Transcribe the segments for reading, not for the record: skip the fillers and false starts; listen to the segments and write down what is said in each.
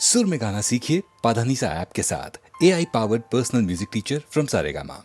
सुर में गाना सीखिए पाधानीसा ऐप के साथ। AI powered personal music teacher from Saregama.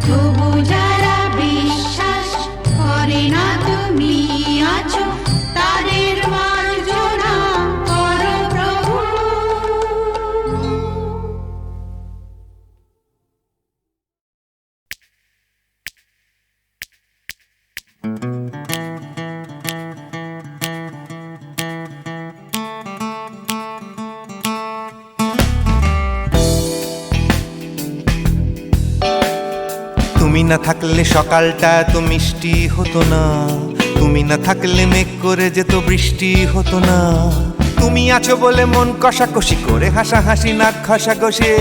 তবু যারা বিশ্বাস করে না তুমি আছো, তাদের মার্জনা করো প্রভু। তুমি না থাকলে সকালটা এত মিষ্টি হতো না, তুমি না থাকলে মেঘ করে যেত বৃষ্টি হতো না। তুমি আছো বলে মন কষাকষি করে হাসাহাসি নাক ঘষাঘষি।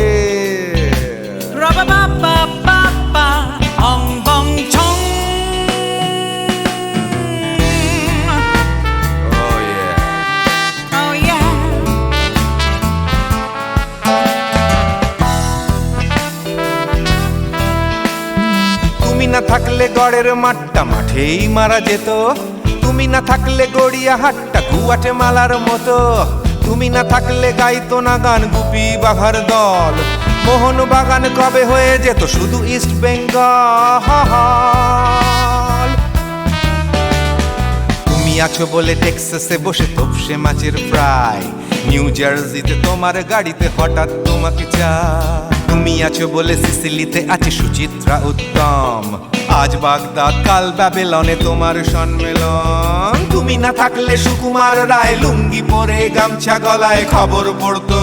তুমি না থাকলে গড়ের মাঠটা মাঠেই মারা যেত, তুমি না থাকলে গড়িয়া হাটটা গুয়াটে মালার মতো। তুমি না থাকলে গাইতো না গান গুপি বাঘার দল, মোহন বাগান কবে হয়ে যেত শুধু ইস্ট বেঙ্গল। তুমি আছো বলে টেক্সাসে বসে তপসে মাছের ফ্রাই, নিউ জার্সিতে তোমার গাড়িতে হঠাৎ তোমাকে চাই। তুমি আছো বলে সিসিলিতে আছে সুচিত্রা উত্তম, আজ বাগদাদ কাল ব্যাবিলনে তোমার সম্মেলন। তুমি না থাকলে সুকুমার রায় লুঙ্গি পরে গামছা গলায় খবর পড়তো।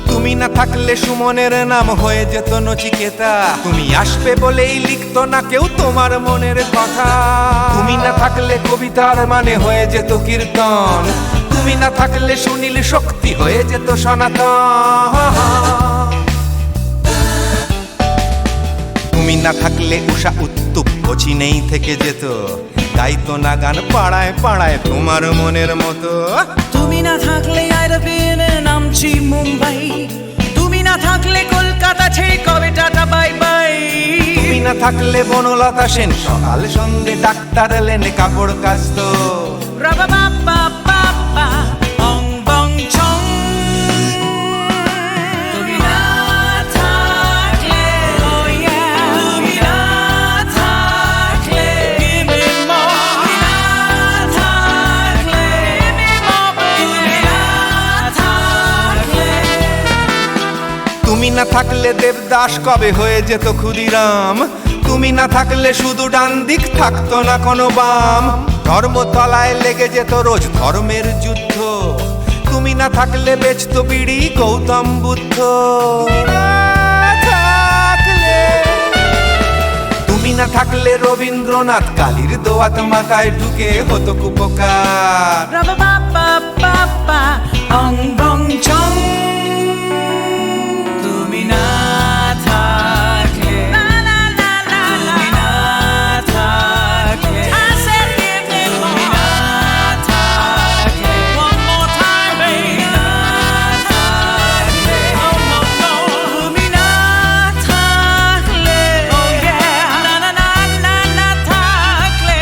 তুমি না থাকলে সুমনের নাম হয়ে যেত নচিকেতা, তুমি আসবে বলেই লিখতো না কেউ তোমার মনের কথা। তুমি না থাকলে কবিতার মানে হয়ে যেত কীর্তন, তুমি না থাকলে সুনীল শক্তি হয়ে যেত সনাতন। তুমি না থাকলে উষা উত্তুপ নেই থেকে যেত, গাইতো না গান পাড়ায় পাড়ায় তোমার মনের মতো। তুমি না থাকলে নামছি মুম্বাই, তুমি না থাকলে কলকাতা ছেড়ে কবে টাটা বাই বাই। তুমি না থাকলে বনলতা সেন সকাল সন্ধে ডাক্তার লেনে কাপড় কাচতো। তুমি না থাকলে, তুমি না থাকলে, তুমি না থাকলে, তুমি না থাকলে। তুমি না থাকলে দেবদাস কবে হয়ে যেত ক্ষুদিরাম, তুমি না থাকলে শুধু ডান দিক থাকতো না কোনো বাম। ধর্মতলায় লেগে যেত রোজ ধর্মের যুদ্ধ, তুমি না থাকলে বেচতো বিড়ি গৌতম বুদ্ধ। তুমি না থাকলে রবীন্দ্রনাথ কালীর দোয়াত মাথায় ঢুকে হতো কুপকার। তুমি না থাকলে, তুমি না থাকলে, তুমি না থাকলে, one more time, baby, না থাকলে, oh no no, তুমি না থাকলে, oh yeah, না না না না না থাকলে,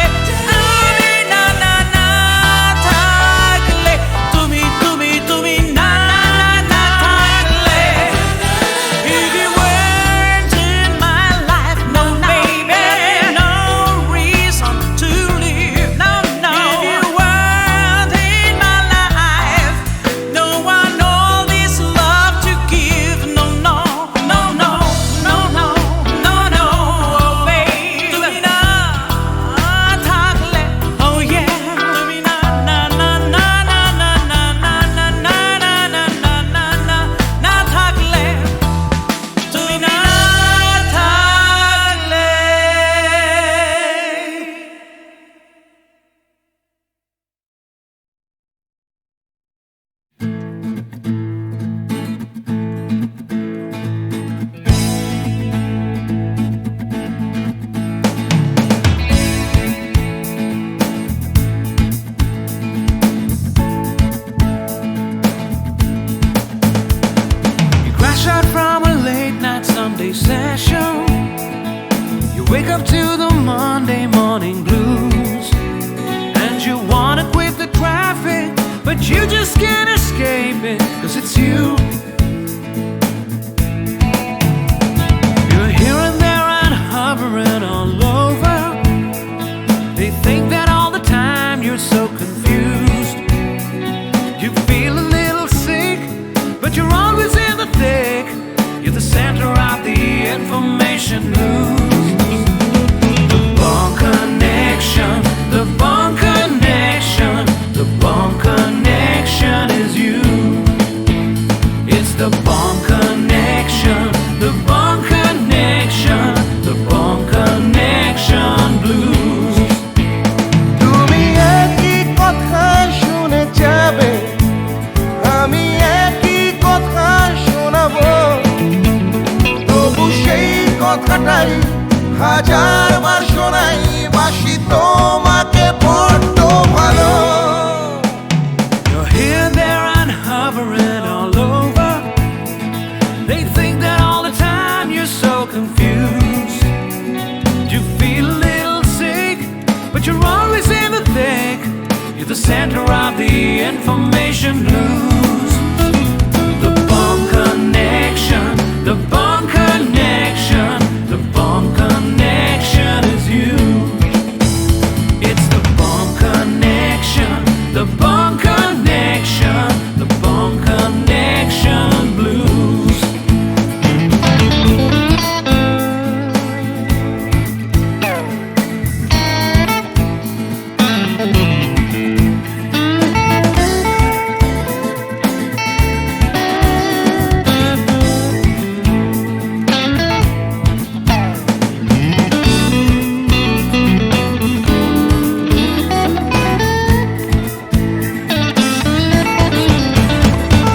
তুমি না না না থাকলে, তুমি না না না just can't escape it, 'cause it's you. You're here and there and hovering all over. They think that all the time you're so confused. You feel a little sick, but you're always in the thick. You're the center of the information news. The Bond Connection, the Bond Connection, the Bond Connection is you. It's the Bond Connection, the Bond Connection, the Bond Connection blues. তুমি একই কথা শুনে যাবে, আমি একই কথা শোনাবো, তবু সেই কথাটাই হাজারবার শোনাই, বাসি তোমাকে বড্ড ভালো। You're here, there, and hovering all over. They think that all the time you're so confused. You feel a little sick, but you're always in the thick. You're the center of the information news. The Bond Connection, the Bond Connection, the Bond Connection is you. It's the Bond Connection, the Bond Connection, the Bond Connection blues.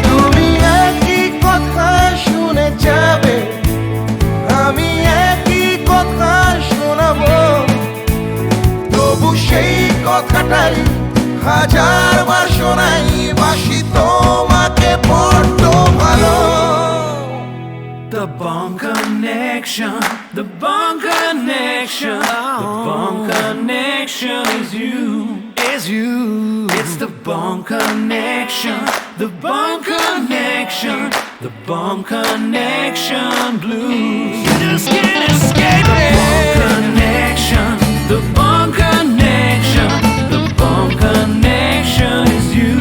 তুমি একই কথা শুনে যাবে, আমি একই কথা শোনাবো, তবু সেই কথাটাই হাজারবার শোনাই, বাসি তোমাকে বড্ড ভালো। The Bond Connection, the Bond Connection, the Bond Connection is you, is you. It's the Bond Connection, the Bond Connection, the Bond Connection blues. You just can't escape it. The Bond Connection, the Bond Connection, the Bond Connection is you.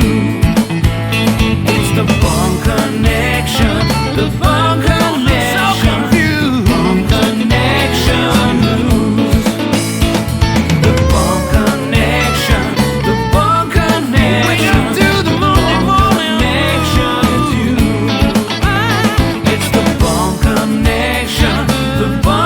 It's the Bond Connection, the Bond Connection, Bond Connection blues. The Bond Connection, the Bond Connection, wake up to the morning connection is you. It's the Bond Connection, the Bond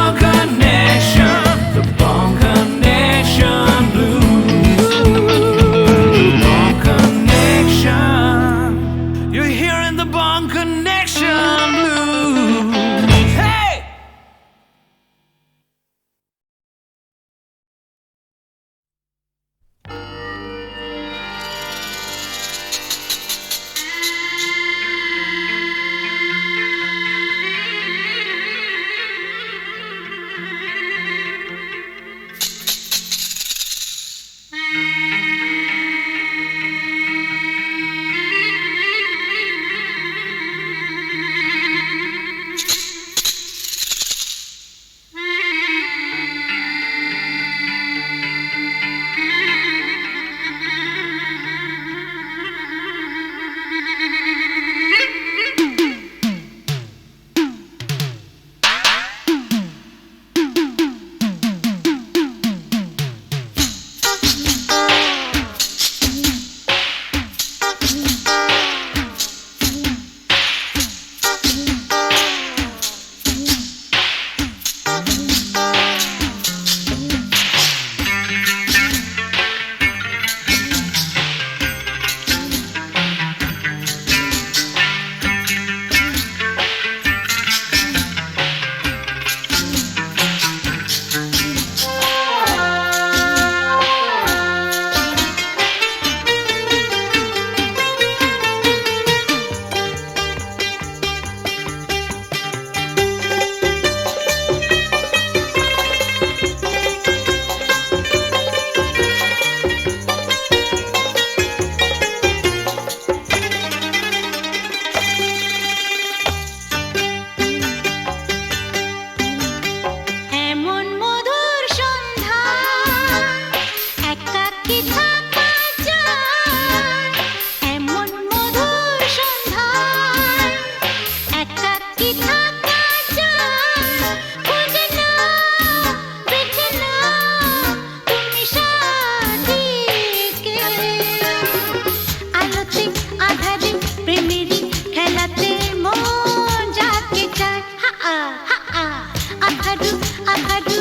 আহারু আহারু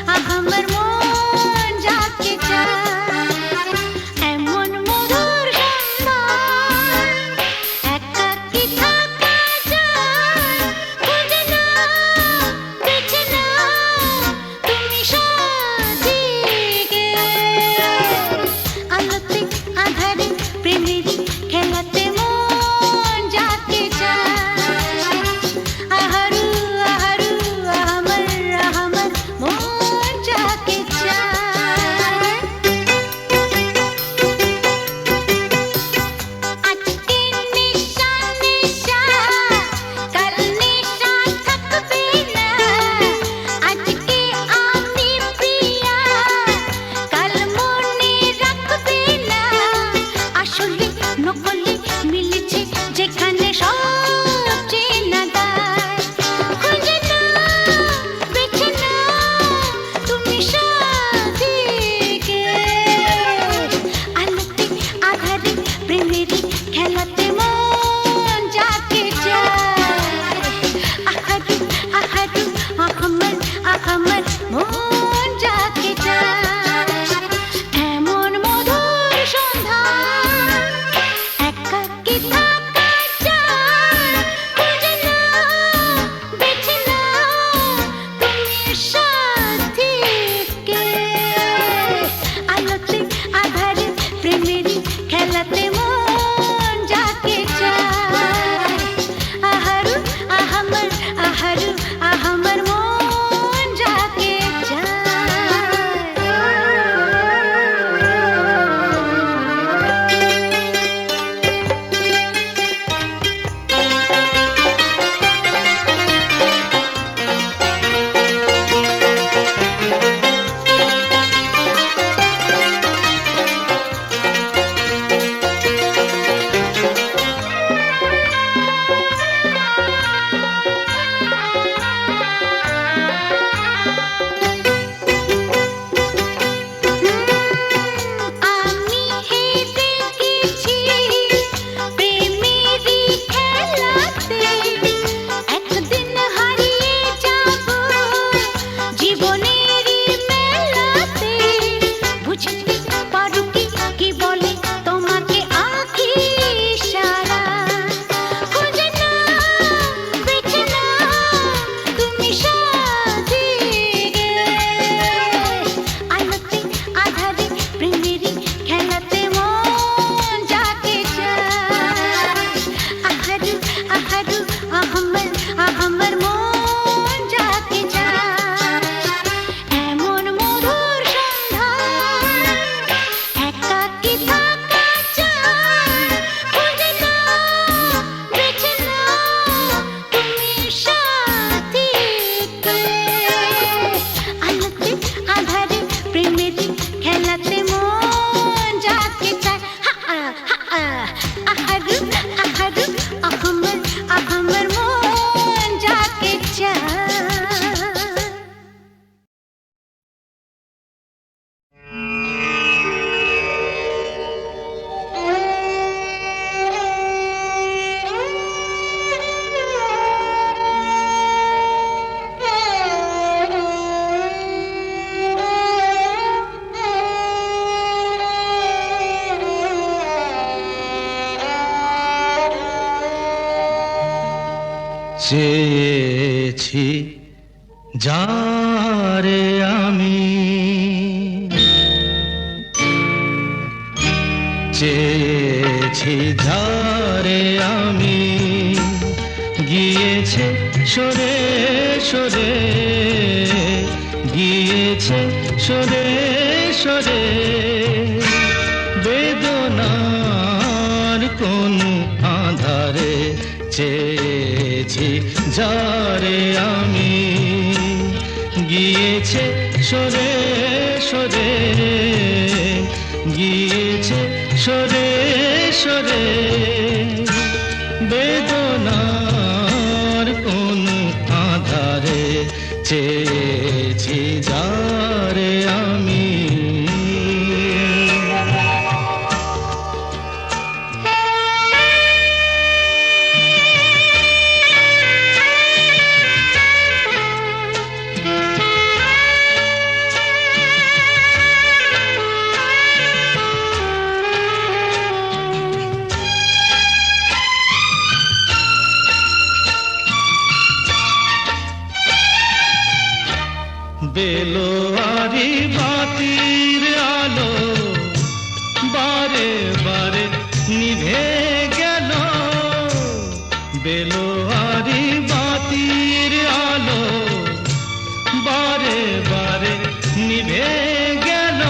আহাম্মর মন যাকে চায় এমন মধুর সন্ধ্যায় একাকী থাকা যায় খুঁজে নাও বেছে নাও তুমি সাদিকে আলোতে আধারে প্রেমেরই খেলাতে মন যাকে চায় আহারু আহারু আহাম্মর মন যাকে চায় আজকে নিশা নিশা কাল নিশা থাকবে না আজকে আমি প্রিয়া কাল মনে রাখবে না আসলে নকলে মিলেছে যেখানে সব চেনা দায় খুঁজে নাও বেছে নাও তুমি সাদিকে আলোতে আধারে প্রেমেরই খেলাতে মন যাকে চায় আহারু আহারু আহাম্মর মন যাকে চায় এমন মধুর সন্ধ্যায় একাকী থাকা যায় খুঁজে নাও বেছে নাও তুমি সাথীকে আলোতে আধারে প্রেমেরই খেলাতে মন যাকে চায় আহারু আহাম্মর মন যাকে আমি হেরে গেছি প্রেমেরই খেলাতে একদিন হারিয়ে যাব জীবনেরই মেলাতে বুঝতে পারো কি বলে তোমাকে আঁখি ইশারা খুঁজে নাও বেছে নাও তুমি সাদিকে আলোতে আধারে প্রেমেরই খেলাতে মন যাকে চায় আহারু আহারু আহাম্মর মন যাকে চায় এমন মধুর সন্ধ্যায় একাকী থাকা যায় খুঁজে নাও বেছে নাও তুমি সাথীকে আলোতে আধারে প্রেমেরই খেলাতে মন যাকে চায় আহারু আহারু আহাম্মর মন যাকে চায় চেয়েছি যারে আমি চেয়েছি যারে আমি গিয়েছে সরে সরে গিয়েছে সরে সরে বেদনার কোন আধারে চেয়েছি যারে আমি গিয়েছে সরে সরে গিয়েছে সরে সরে বেদনার কোন আধারে চেয়েছি যারে আমি বেলোয়ারি বাতির আলো বারে বারে নিভে গেল, বেলোয়ারি বাতির আলো বারে বারে নিভে গেল,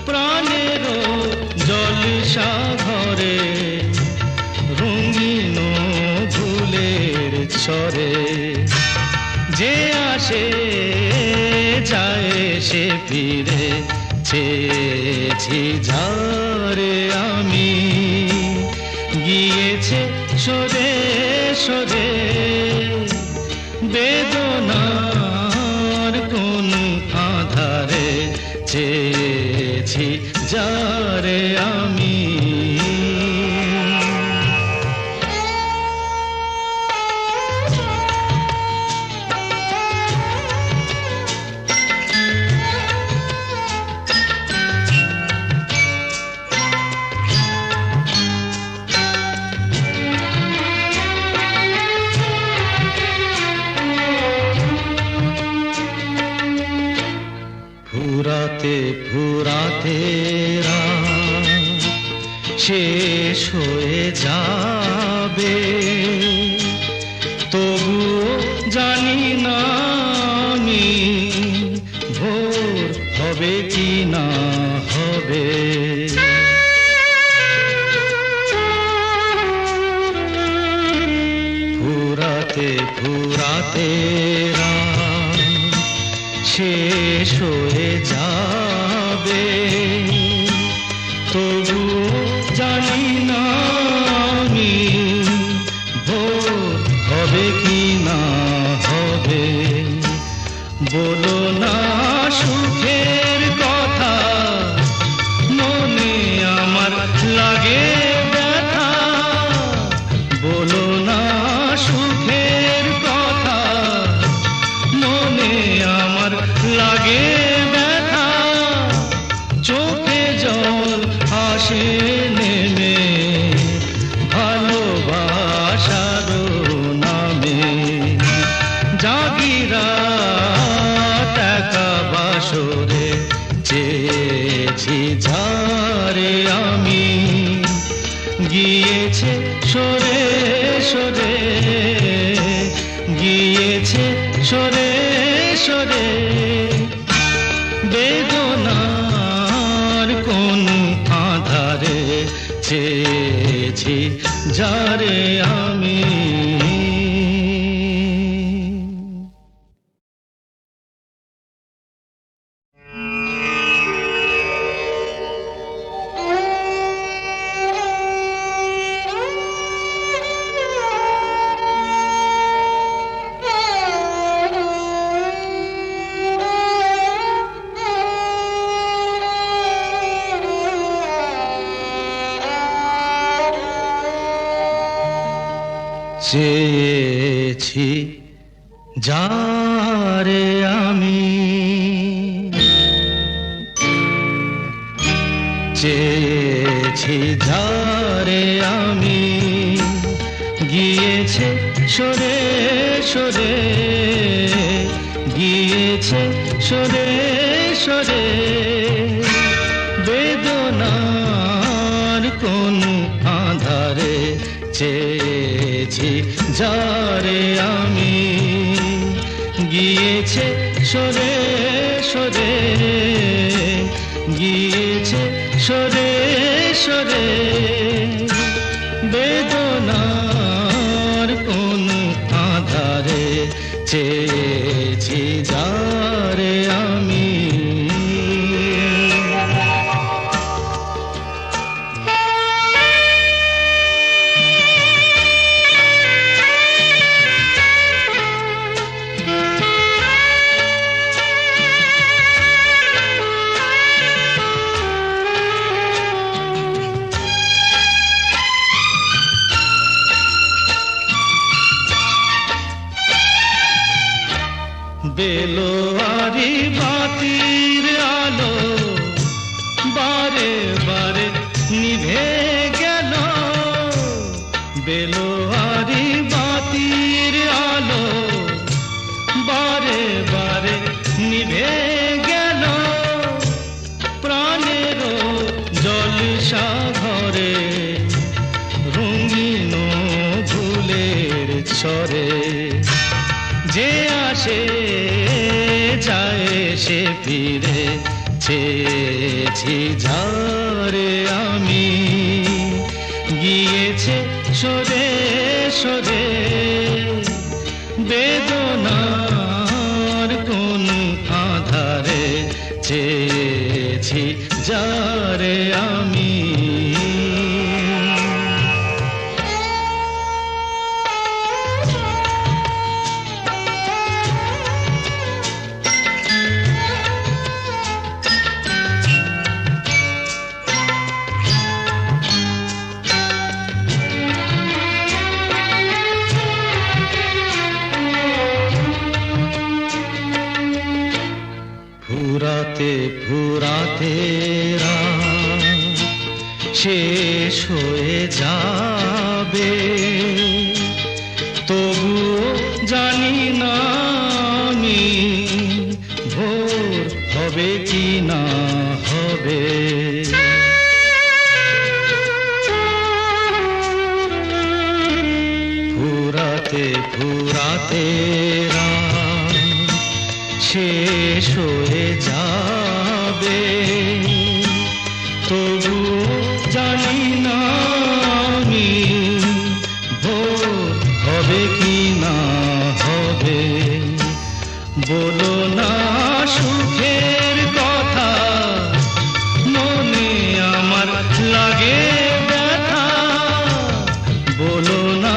প্রাণের জলসা ঘরে রঙিন ফুলের ছড়ে, যে আসে যায় সে ফিরে, চেয়েছি যারে আমি, গিয়েছে সরে সরে বেদনার কোন আধারে, চেয়েছি যারে আমি। ফুরাতে ফুরাতে রাত শেষ হয়ে যাবে, তবুও জানি না আমি ভোর হবে কি না হবে। ফুরাতে ফুরাতে রাত শেষ হয়ে যাবে, তবুও জানি না আমি ভোর হবে কি না হবে। বলো না সুখের কথা, মনে আমার লাগে ব্যথা, বলো না সুখের কথা, মনে আমার লাগে ব্যথা, চোখে জল আসে নেমে ভালোবাসার নামে, জাগিরা টাকা বাসরে চেয়েছি যারে আমি, গিয়েছে সরে সরে, গিয়েছে সরে সরে বেদনার কোন আধারে, চেয়েছি যারে আমি। চেয়েছি যারে আমি, চেয়েছি যারে আমি, গিয়েছে সরে সরে, গিয়েছে সরে সরে বেদনার কোন আধারে, চেয়েছি যারে আমি, গিয়েছে সরে সরে, গিয়েছে সরে সরে বেদনার কোন আধারে, চেয়েছি যারে আমি। বেলোয়ারি বাতির আলো বারে বারে নিভে গেল, বেলোয়ারি বাতির আলো বারে বারে করে যে আসে যায় সে ফিরে চেয়েছি যারে আমি গিয়েছে সরে সরে বেদনার কোন আধারে চেয়েছি যারে আমি ফুরাতে ফুরাতে রাত শেষ হয়ে যাবে তবুও জানি না আমি ভোর হবে কি না হবে ফুরাতে ফুরাতে রাত শেষ হয়ে যাবে তবু জানি না আমি ভোর হবে কি না হবে বলো না সুখের কথা মনে আমার লাগে ব্যথা বলো না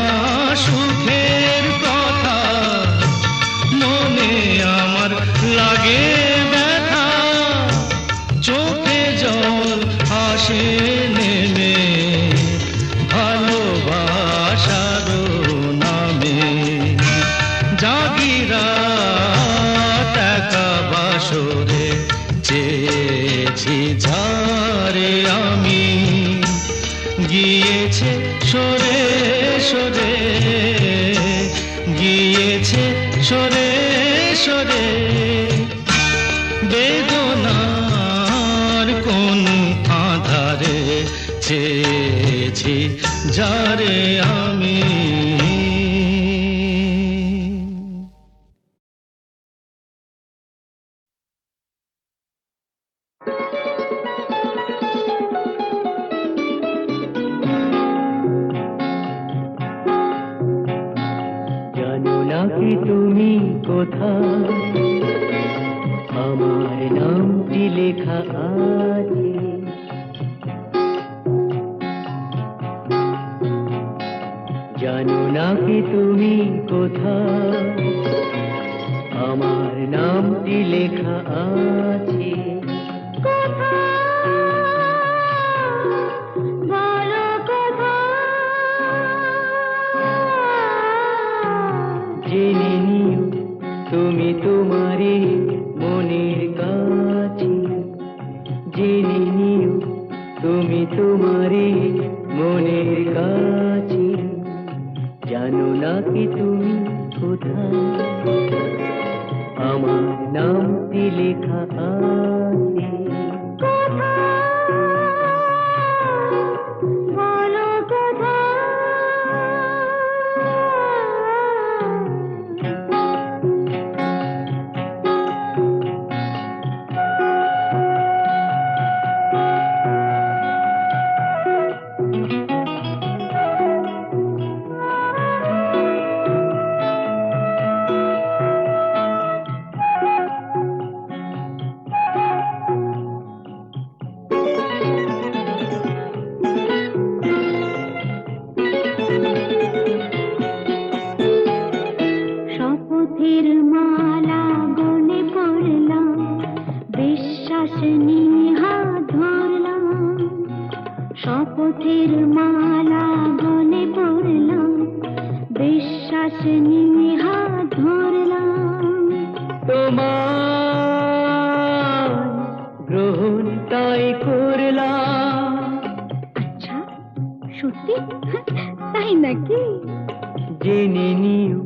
সুখের কথা মনে আমার লাগে ব্যথা চোখে জল আসে নেমে ভালোবাসার নামে জাগিরা টাকা বাসরে চেয়েছি ঝারে আমি গিয়েছে সরে সরে গিয়েছে সরে সরে বেদনার কোন আধারে চেয়েছি যারে আমি জানো না কি তুমি কোথায় আমার নামটি লেখা আছে জানো না কি তুমি কোথায় আমার নামটি লেখা আছে বলো কোথায় জেনে নিও তুমি তোমারই মনের কাছে জেনে নিও তুমি তোমারই মনের কাছে জানো না কি তুমি কোথায় আমার নামটি লেখা আছে বলো কোথায় শপথের মালা গলে পড়লাম বিশ্বাস নিয়ে হাত ধরলাম শপথের মালা গলে পড়লাম বিশ্বাস নিয়ে হাত ধরলাম তোমার গ্রহণ তাই করলাম আচ্ছা সত্যি তাই নাকি জেনে নিও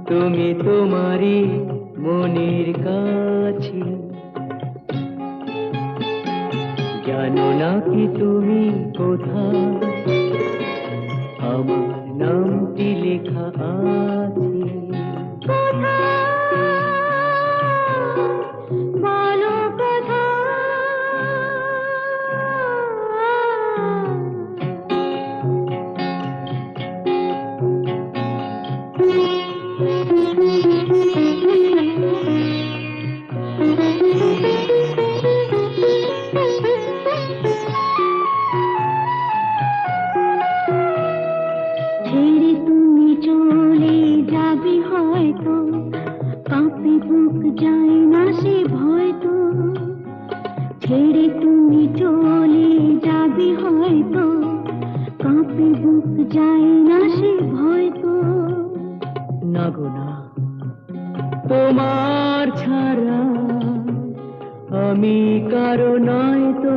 তুমি তোমারই মনের কাছে জানো না কি তুমি কোথায় আমার নামটি লেখা আছে ছেড়ে তুমি চলে যাবে হয়তো, কাঁপে বুক যায় না সে ভয় তো। ছেড়ে তুমি চলে যাবে হয়তো, কাঁপে বুক যায় না সে ভয় তো। না গো না, তোমার ছাড়া আমি কারো নয় তো।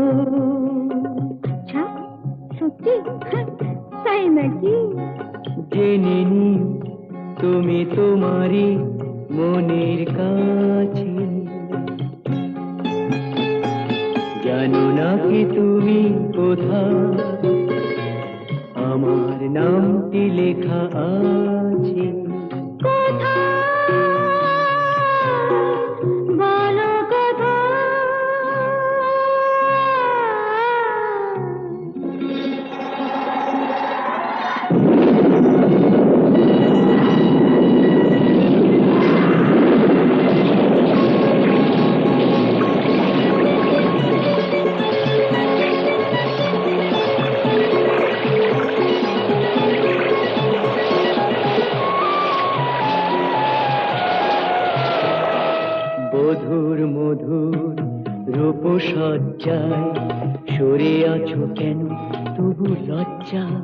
আচ্ছা, সত্যি? তাই নাকি? জেনে নিও তুমি তোমারই মনের কাছে। জানো না কি তুমি কোথায় আমার নামটি লেখা আছে। বলো কোথায়? মধুর মধুর রূপসজ্জায় সরে আছো কেন তবু লজ্জায়।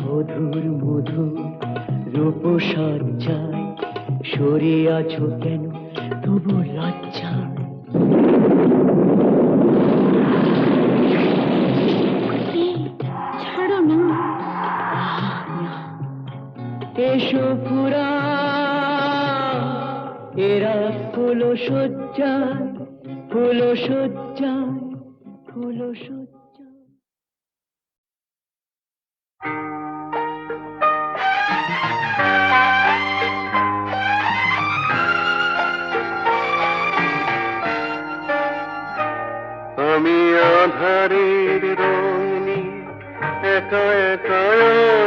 মধুর মধুর রূপসজ্জায় সরে আছো কেন তবু লজ্জায়। ছাড়ো না। এসো পুরা এরা ফুলো সজ্জায়, ফুলো সজ্জায়, ফুলো সজ্জায়। আমি আধারের রং নিয়ে একা একা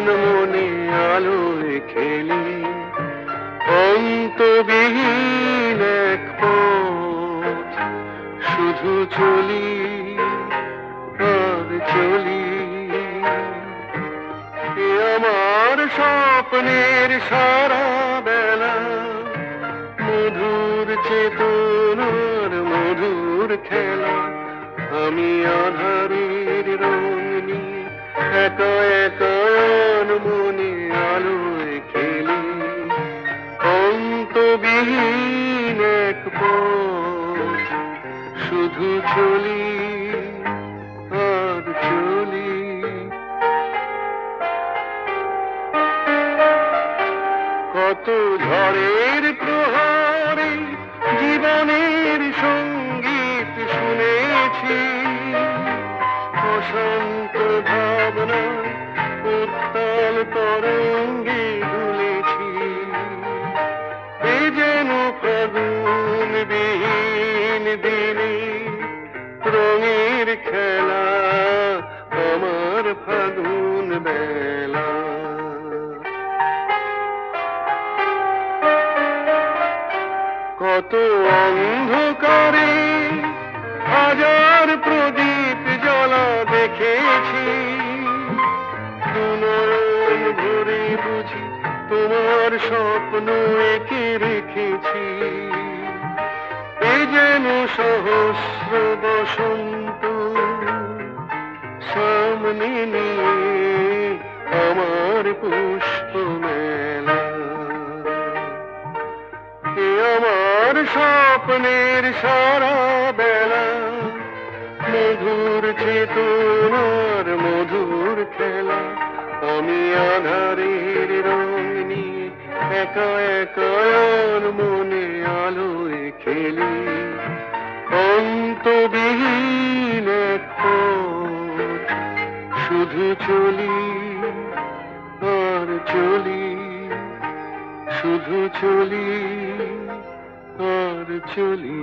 মনে আলোয় খেলি, অন্তবিহীন এক পথ শুধু চলি আর চলি। এ আমার স্বপ্নের সারা বেলা, মধুর চেতনার মধুর খেলা। আমি আধারের রং নিয়ে একা একা মনে আলোয় খেলি, অন্তবিহীন এক পথ শুধু চলি আর চলি। কত ঝড়ের প্রহারে জীবনের সঙ্গীত শুনেছি, অশান্ত ভাবনা উত্তাল তরঙ্গে দুলেছি। এ যেন ফাগুন বিহীন দিনে রঙের খেলা, আমার ফাগুন বেলা। কত অন্ধকারে হাজার প্রদীপ জ্বলা দেখেছি, দুনয়ন ভরে বুঝি তোমার স্বপ্ন এঁকে রেখেছি। এ যেন সহস্র বসন্ত সামনে নিয়ে আমার পুষ্প মেলা। এ আমার স্বপ্নের সারা বেলা, মধুর চেতনার মধুর খেলা। আমি আধারের রং নিয়ে একা একা মনে আলোয় খেলি, অন্তবিহীন এক পথ শুধু চলি আর চলি, শুধু চলি আর চলি।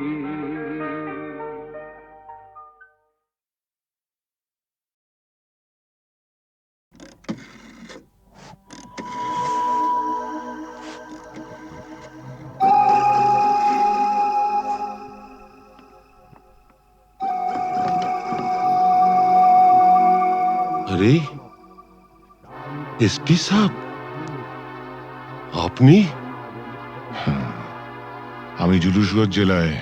এসপি সাহেব, আপনি? আমি জুলুসগঞ্জ জেলায়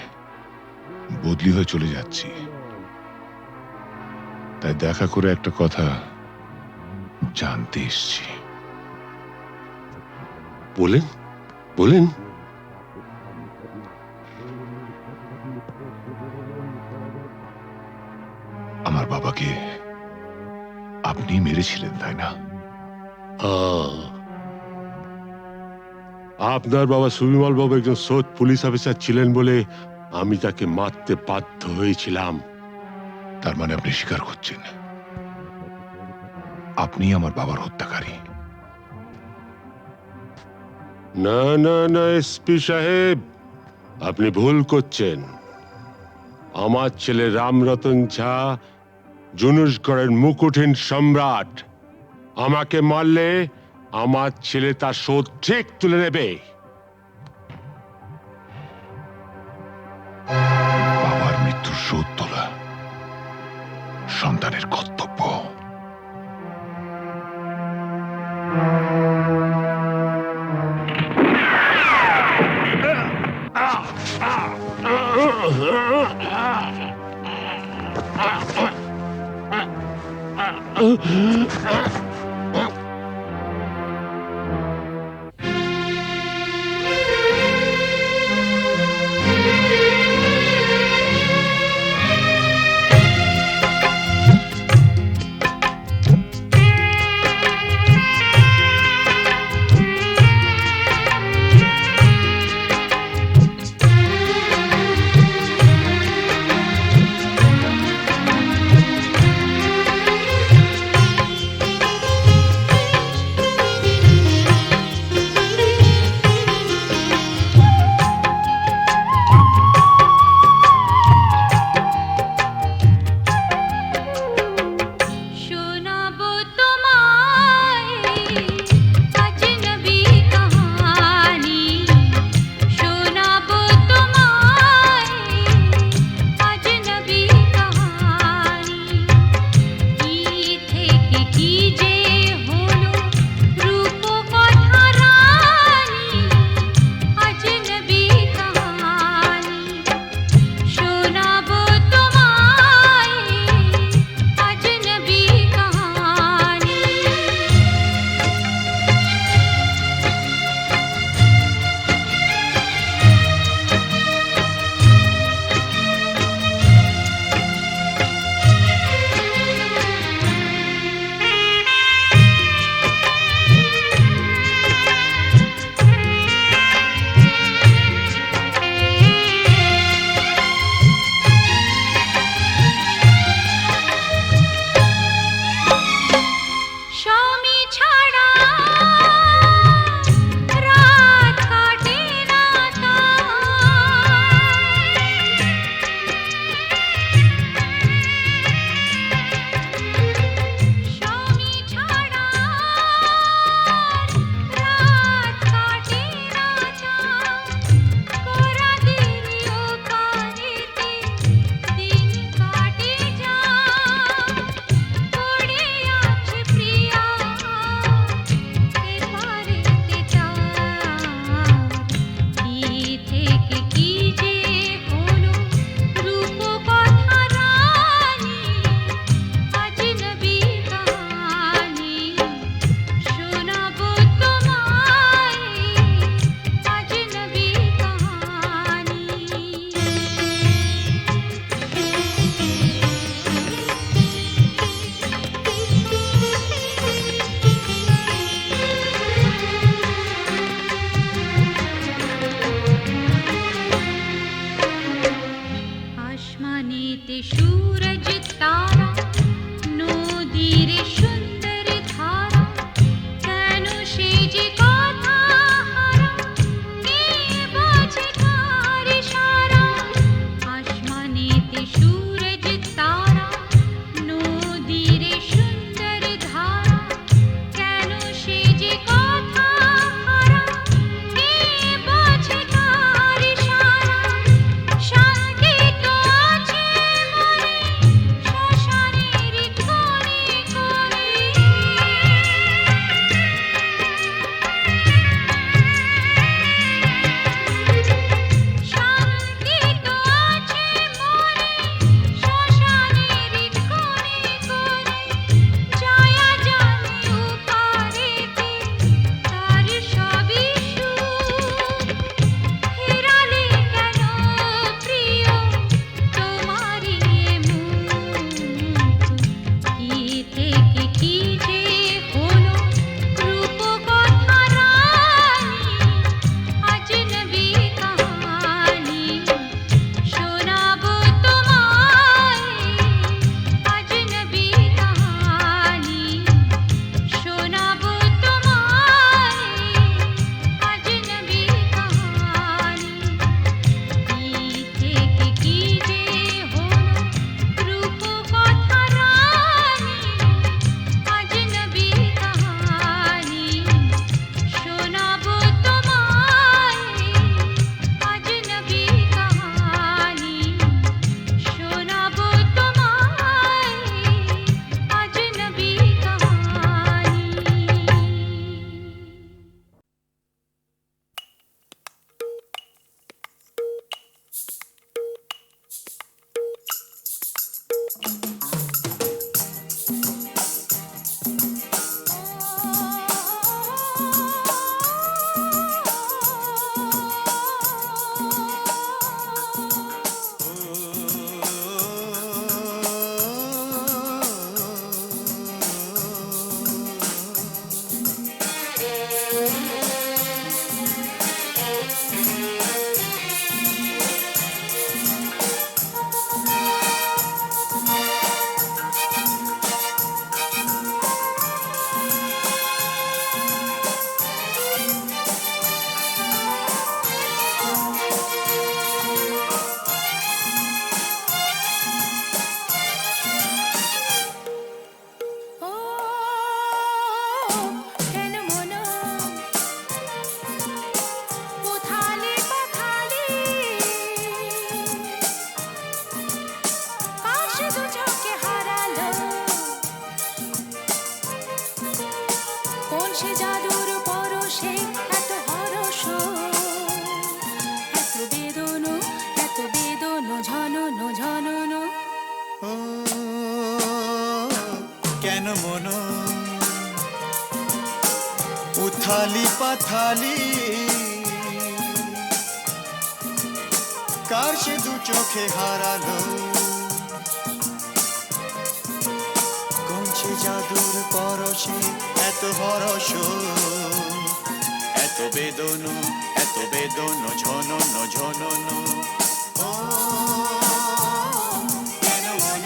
বদলি হয়ে চলে যাচ্ছি, তাই দেখা করে একটা কথা জানতে এসছি। বলেন বলেন। আমার বাবাকে আপনি মেরেছিলেন, তাই না? আপনার বাবা সুবিমল বাবু একজন সৎ পুলিশ অফিসার ছিলেন বলে আমি তাকে মারতে বাধ্য হয়েছিলাম। তার মানে আপনি স্বীকার করছেন আপনি আমার বাবার হত্যাকারী? না না না এসপি সাহেব, আপনি ভুল করছেন। আমার ছেলে রামরতন ঝা জুনুসগড়ের মুকুটহীন সম্রাট। আমাকে মারলে আমার ছেলে তার শোধ ঠিক তুলে নেবে। বাবার মৃত্যুর শোধ তোলা সন্তানের কর্তব্য। সে জাদুর পরশে এত হরস, এত বেদন ঝনন ঝনন। কেন মন উথালি পাথালি, কার সে দু চোখে হারালো, কোন সে জাদুর পরশে এত হরস, এত বেদন ঝনন ঝনন। কেন মন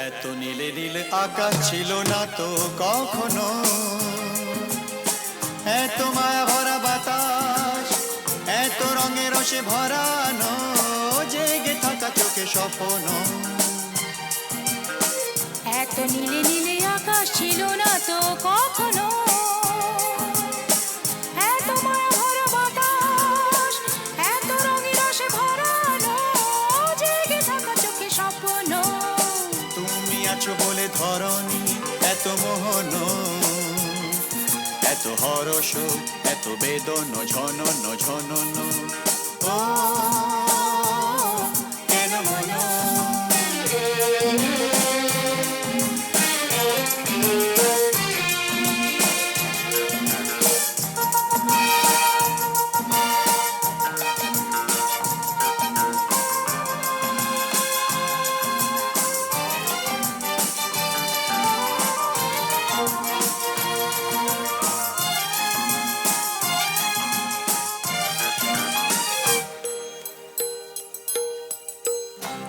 এত নীলে নীলে আকাশ ছিল না তো কখনো, এত মায়া ভরা বাতাস, এত রঙে রসে ভরানো, জেগে থাকা চোখে স্বপ্ন। এত নীলে নীলে আকাশ ছিল না তো কখনো, এত মায়া ভরা বাতাস, এত রঙে রসে ভরানো, জেগে থাকা চোখে স্বপ্ন। তুমি আছো বলে ধরণী এত মোহন, এত হরস, এত বেদন ঝনন ঝনন। ও কেন মন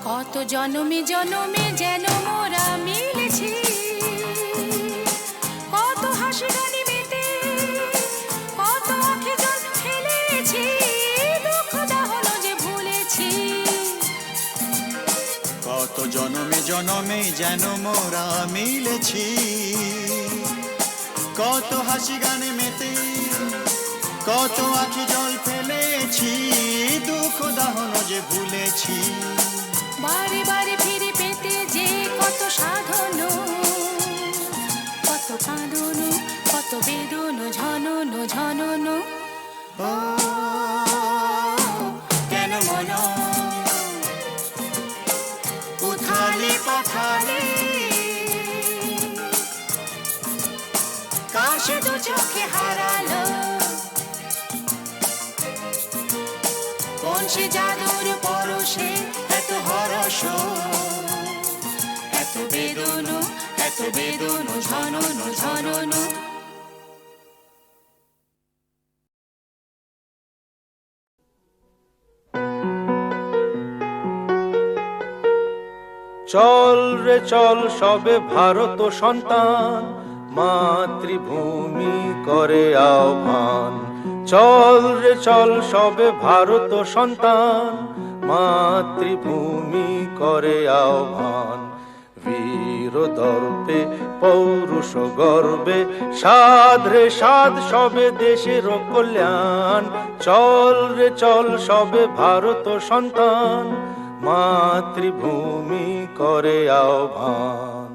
কত জনমে জনমে যেন মোরা মিলেছি, কত হাসি গানে মেতে, কত আঁখে জল ফেলেছি, দুঃখ দাহন যে ভুলেছি। কত জনমে জনমে যেন মোরা মিলেছি, কত হাসি গানে মেতে, কত আঁখি জল ফেলেছি, দুঃখ দাহন যে ভুলেছি। বারে বারে ফিরে পেতে যে কত সাধন, কত কাঁদন, কত বেদন ঝনন ঝনন। ও কেন মন উথালি পাথালি, কার সে দু চোখে হারালো, কোন সে জাদুর পরশে এত হরস, এত বেদন ঝনন ঝনন। চল রে চল সবে ভারত সন্তান, মাতৃভূমি করে আহ্বান। চল রে চল সবে ভারত সন্তান, মাতৃভূমি করে আহ্বান। বীর দর্পে পৌরুষ গর্বে সাধ রে সাধ সবে দেশের কল্যাণ। চল রে চল সবে ভারত সন্তান, মাতৃভূমি করে আহ্বান।